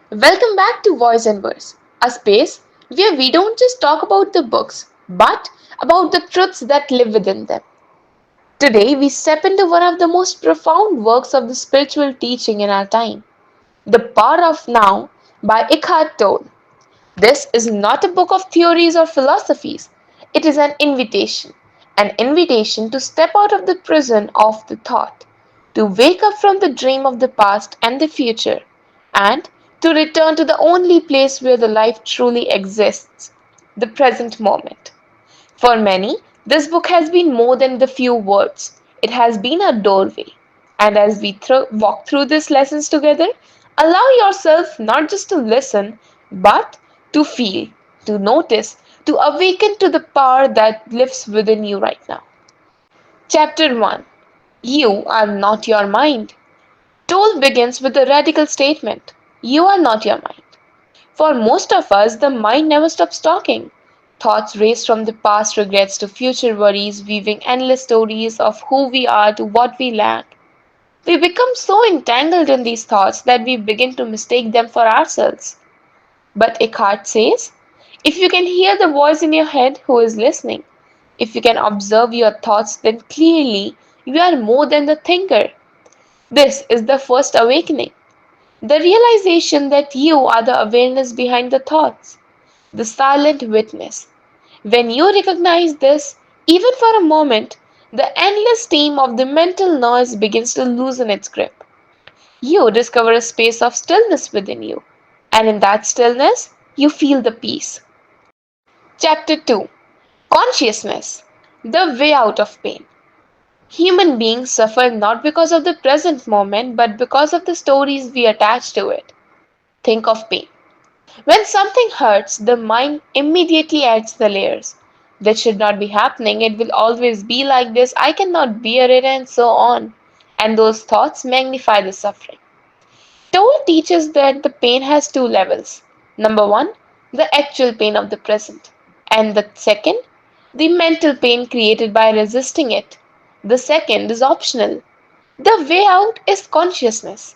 Welcome back to Voice and Verse, a space where we don't just talk about the books, but about the truths that live within them. Today, we step into one of the most profound works of the spiritual teaching in our time, The Power of Now by Eckhart Tolle. This is not a book of theories or philosophies, it is an invitation to step out of the prison of the thought, to wake up from the dream of the past and the future, and to return to the only place where the life truly exists, the present moment. For many, this book has been more than the few words. It has been a doorway. And as we walk through these lessons together, allow yourself not just to listen, but to feel, to notice, to awaken to the power that lives within you right now. Chapter 1. You are not your mind. Toll begins with a radical statement. You are not your mind. For most of us, the mind never stops talking. Thoughts race from the past regrets to future worries, weaving endless stories of who we are to what we lack. We become so entangled in these thoughts that we begin to mistake them for ourselves. But Eckhart says, if you can hear the voice in your head who is listening, if you can observe your thoughts, then clearly you are more than the thinker. This is the first awakening. The realization that you are the awareness behind the thoughts, the silent witness. When you recognize this, even for a moment, the endless stream of the mental noise begins to loosen its grip. You discover a space of stillness within you, and in that stillness, you feel the peace. Chapter 2. Consciousness, the way out of pain. Human beings suffer not because of the present moment but because of the stories we attach to it. Think of pain. When something hurts, the mind immediately adds the layers. This should not be happening, it will always be like this, I cannot bear it, and so on. And those thoughts magnify the suffering. Toll teaches that the pain has two levels. Number one, the actual pain of the present. And the second, the mental pain created by resisting it. The second is optional. The way out is consciousness.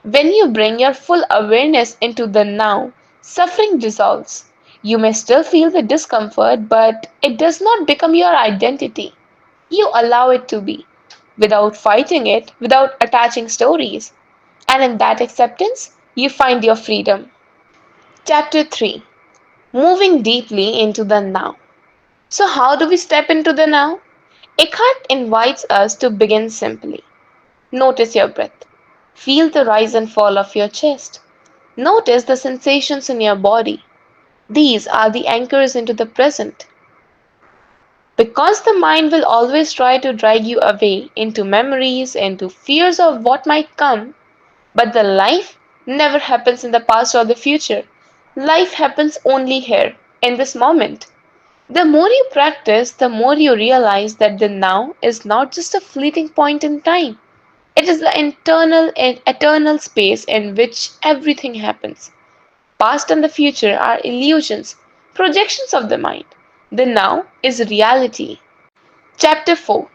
When you bring your full awareness into the now, suffering dissolves. You may still feel the discomfort, but it does not become your identity. You allow it to be, without fighting it, without attaching stories. And in that acceptance, you find your freedom. Chapter 3. Moving deeply into the now. So, how do we step into the now? Eckhart invites us to begin simply. Notice your breath. Feel the rise and fall of your chest. Notice the sensations in your body. These are the anchors into the present. Because the mind will always try to drag you away into memories, into fears of what might come, but the life never happens in the past or the future. Life happens only here, in this moment. The more you practice, the more you realize that the now is not just a fleeting point in time. It is the internal and eternal space in which everything happens. Past and the future are illusions, projections of the mind. The now is reality. Chapter 4.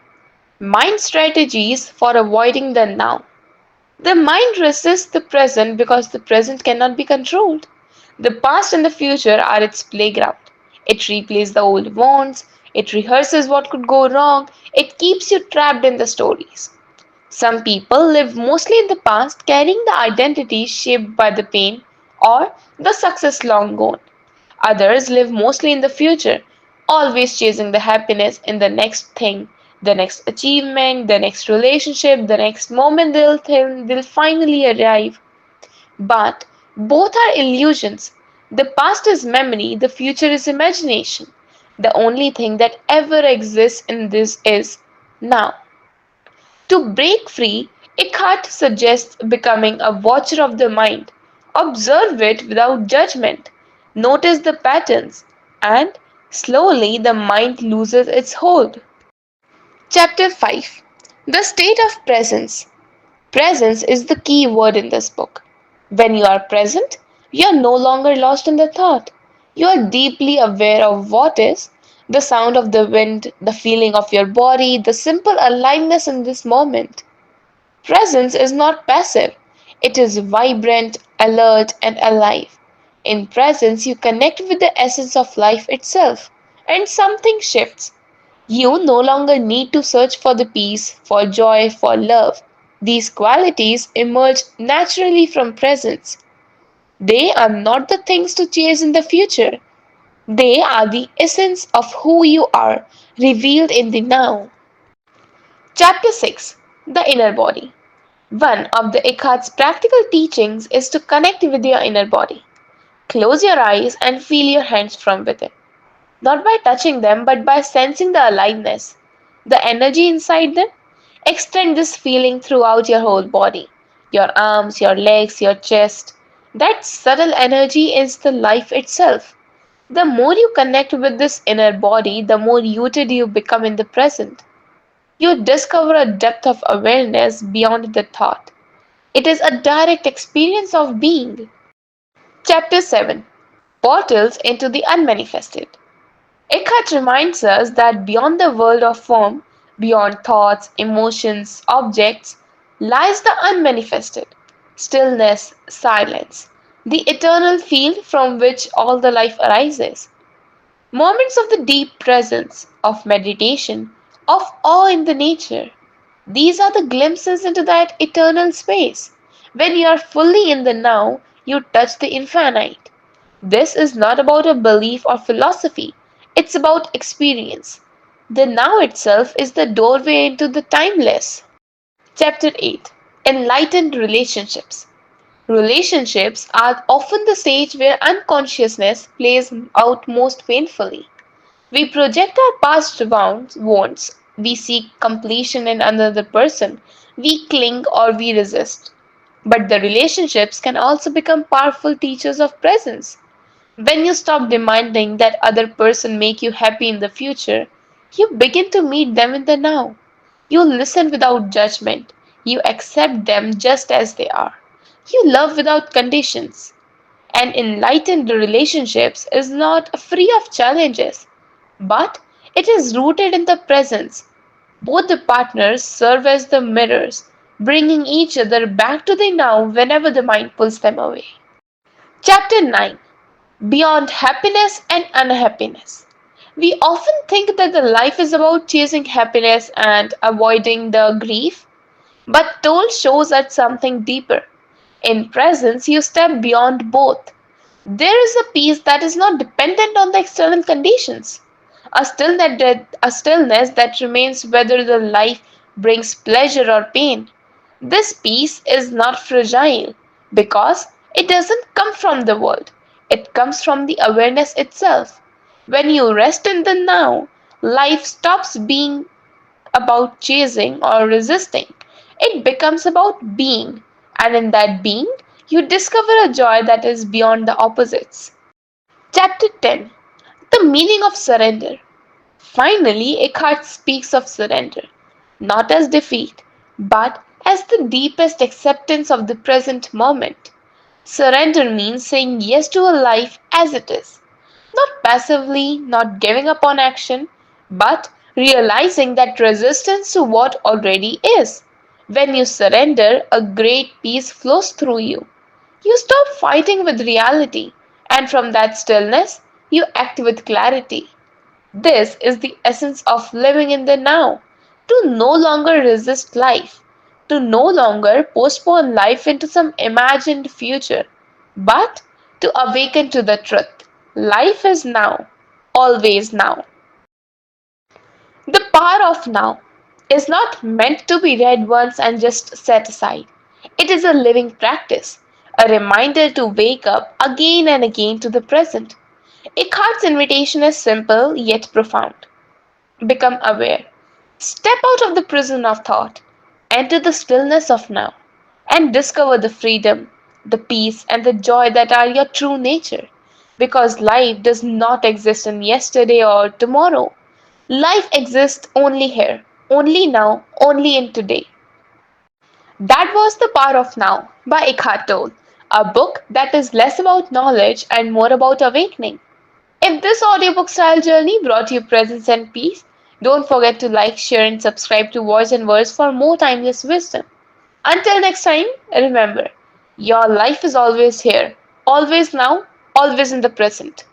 Mind Strategies for Avoiding the Now. The mind resists the present because the present cannot be controlled. The past and the future are its playground. It replays the old wounds, it rehearses what could go wrong, it keeps you trapped in the stories. Some people live mostly in the past, carrying the identity shaped by the pain or the success long gone. Others live mostly in the future, always chasing the happiness in the next thing, the next achievement, the next relationship, the next moment they'll finally arrive. But both are illusions. The past is memory, the future is imagination. The only thing that ever exists in this is now. To break free, Eckhart suggests becoming a watcher of the mind. Observe it without judgment. Notice the patterns, and slowly the mind loses its hold. Chapter 5. The State of Presence. Presence is the key word in this book. When you are present, you are no longer lost in the thought. You are deeply aware of what is, the sound of the wind, the feeling of your body, the simple aliveness in this moment. Presence is not passive, it is vibrant, alert, and alive. In presence, you connect with the essence of life itself, and something shifts. You no longer need to search for the peace, for joy, for love. These qualities emerge naturally from presence. They are not the things to chase in the future. They are the essence of who you are, revealed in the now. Chapter 6. The Inner Body. One of the Eckhart's practical teachings is to connect with your inner body. Close your eyes and feel your hands from within. Not by touching them, but by sensing the aliveness, the energy inside them. Extend this feeling throughout your whole body, your arms, your legs, your chest. That subtle energy is the life itself. The more you connect with this inner body, the more rooted you become in the present. You discover a depth of awareness beyond the thought. It is a direct experience of being. Chapter 7. Portals into the Unmanifested. Eckhart reminds us that beyond the world of form, beyond thoughts, emotions, objects, lies the unmanifested, stillness, silence, the eternal field from which all the life arises. Moments of the deep presence, of meditation, of awe in the nature. These are the glimpses into that eternal space. When you are fully in the now, you touch the infinite. This is not about a belief or philosophy, it's about experience. The now itself is the doorway into the timeless. Chapter 8. Enlightened Relationships. Relationships are often the stage where unconsciousness plays out most painfully. We project our past wounds, we seek completion in another person, we cling or we resist. But the relationships can also become powerful teachers of presence. When you stop demanding that other person make you happy in the future, you begin to meet them in the now. You listen without judgment. You accept them just as they are. You love without conditions. An enlightened relationships is not free of challenges, but it is rooted in the presence. Both the partners serve as the mirrors, bringing each other back to the now whenever the mind pulls them away. Chapter 9. Beyond happiness and unhappiness. We often think that the life is about chasing happiness and avoiding the grief, but Toll shows us something deeper. In presence, you step beyond both. There is a peace that is not dependent on the external conditions, a stillness that remains whether the life brings pleasure or pain. This peace is not fragile because it doesn't come from the world, it comes from the awareness itself. When you rest in the now, life stops being about chasing or resisting. It becomes about being, and in that being, you discover a joy that is beyond the opposites. Chapter 10. The Meaning of Surrender. Finally, Eckhart speaks of surrender, not as defeat, but as the deepest acceptance of the present moment. Surrender means saying yes to a life as it is, not passively, not giving up on action, but realizing that resistance to what already is. When you surrender, a great peace flows through you. You stop fighting with reality, and from that stillness, you act with clarity. This is the essence of living in the now. To no longer resist life, to no longer postpone life into some imagined future, but to awaken to the truth. Life is now, always now. The power of now is not meant to be read once and just set aside. It is a living practice, a reminder to wake up again and again to the present. Eckhart's invitation is simple yet profound. Become aware. Step out of the prison of thought. Enter the stillness of now and discover the freedom, the peace, and the joy that are your true nature. Because life does not exist in yesterday or tomorrow. Life exists only here, only now, only in today. That was The Power of Now by Eckhart Tolle, a book that is less about knowledge and more about awakening. If this audiobook style journey brought you presence and peace, don't forget to like, share, and subscribe to Voice and Words for more timeless wisdom. Until next time, remember, Your life is always here, always now, always in the present.